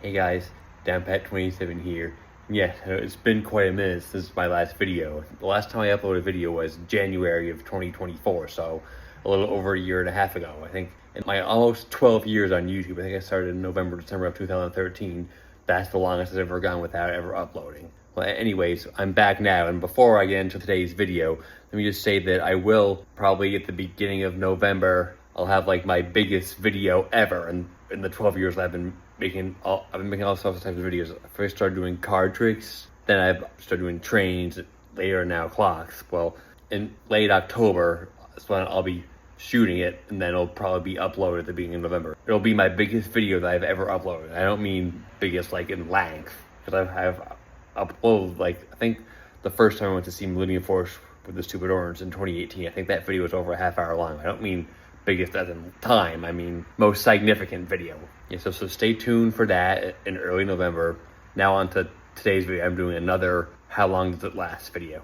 Hey guys, DownPat27 here. Yeah, it's been quite a minute since my last video. The last time I uploaded a video was January of 2024, so a little over a year and a half ago. I think in my almost 12 years on YouTube, I think I started in November, December of 2013. That's the longest I've ever gone without ever uploading. Well, anyways, I'm back now, and before I get into today's video, let me just say that I will probably at the beginning of November, I'll have like my biggest video ever in the 12 years I've been making all sorts of types of videos. I first started doing card tricks, then I've started doing trains, later now clocks. Well, in late October, that's when I'll be shooting it, and then it'll probably be uploaded at the beginning of November. It'll be my biggest video that I've ever uploaded. I don't mean biggest like in length, because I've uploaded, like, I think the first time I went to see Millennium Force with the Stupid Orange in 2018, I think that video was over a half hour long. I don't mean biggest as in time, I mean most significant video. Yeah, so stay tuned for that in early November. Now on to today's video. I'm doing another How Long Does It Last video.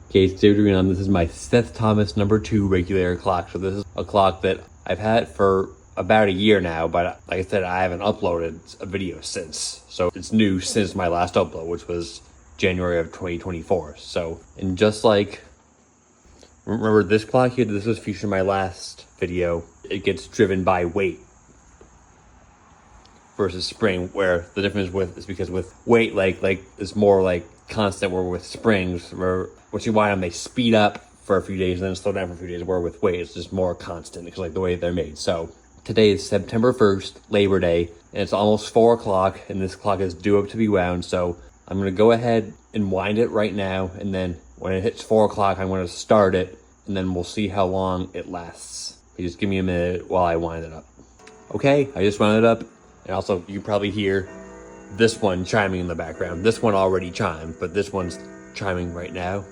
Okay, today we're doing this is my Seth Thomas #2 regular clock. So this is a clock that I've had for about a year now, but like I said, I haven't uploaded a video since. So it's new since my last upload, which was January of 2024. So, and just like, remember this clock here, this was featured in my last video. It gets driven by weight versus spring, where the difference is because with weight, like it's more like constant, where with springs, where once you wind them, they speed up for a few days and then slow down for a few days, where with weight, it's just more constant because like the way they're made. So today is September 1st, Labor Day, and it's almost 4 o'clock, and this clock is due up to be wound. So I'm gonna go ahead and wind it right now, and then when it hits 4 o'clock, I'm gonna start it, and then we'll see how long it lasts. You just give me a minute while I wind it up. Okay, I just wound it up. And also, you probably hear this one chiming in the background. This one already chimed, but this one's chiming right now.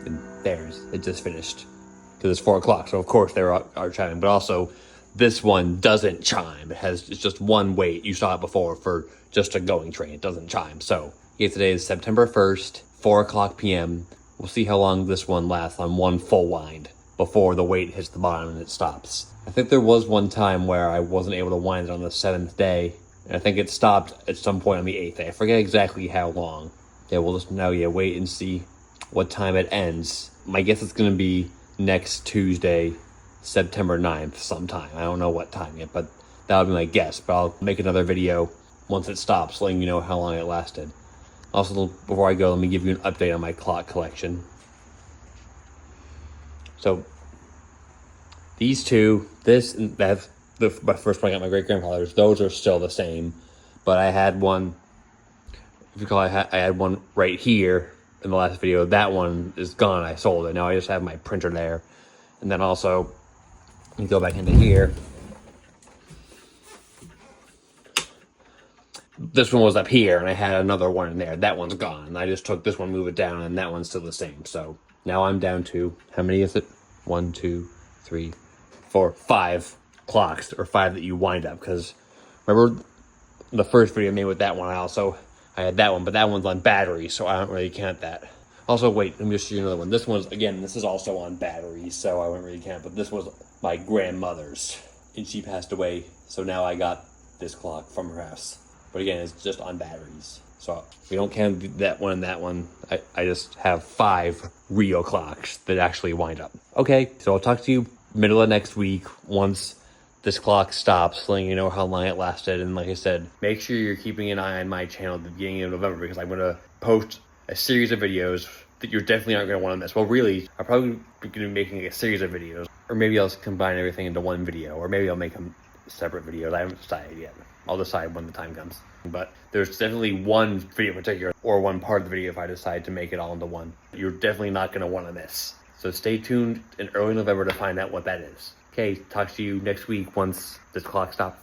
And it just finished. Because it's 4 o'clock, so of course they are chiming. But also, this one doesn't chime. It's just one wait. You saw it before for just a going train. It doesn't chime. So, yeah, today is September 1st, 4 o'clock p.m. We'll see how long this one lasts on one full wind before the weight hits the bottom and it stops. I think there was one time where I wasn't able to wind it on the 7th day, and I think it stopped at some point on the 8th day. I forget exactly how long. Yeah, we'll just now wait and see what time it ends. My guess it's going to be next Tuesday, September 9th sometime. I don't know what time yet, but that would be my guess. But I'll make another video once it stops, letting you know how long it lasted. Also, before I go, let me give you an update on my clock collection. So these two, this and that's my first one I got my great-grandfather's, those are still the same. But I had one, if you call it, I had one right here in the last video. That one is gone, I sold it. Now I just have my printer there. And then also, you go back into here. This one was up here, and I had another one in there. That one's gone. And I just took this one, move it down, and that one's still the same. So now I'm down to, how many is it? 1, 2, 3, 4, 5 clocks, or 5 that you wind up. Because remember the first video I made with that one, I had that one, but that one's on batteries, so I don't really count that. Also, wait, let me just show you another one. This one's, again, this is also on batteries, so I wouldn't really count, but this was my grandmother's, and she passed away, so now I got this clock from her house. But again, it's just on batteries. So we don't count that one and that one. I just have 5 real clocks that actually wind up. Okay, so I'll talk to you middle of next week once this clock stops, letting you know how long it lasted. And like I said, make sure you're keeping an eye on my channel at the beginning of November, because I'm going to post a series of videos that you definitely aren't going to want to miss. Well, really, I'll probably be going to be making a series of videos, or maybe I'll combine everything into one video, or maybe I'll make them separate videos. I haven't decided yet. I'll decide when the time comes. But there's definitely one video in particular, or one part of the video if I decide to make it all into one, you're definitely not going to want to miss. So stay tuned in early November to find out what that is. Okay, talk to you next week once this clock stops.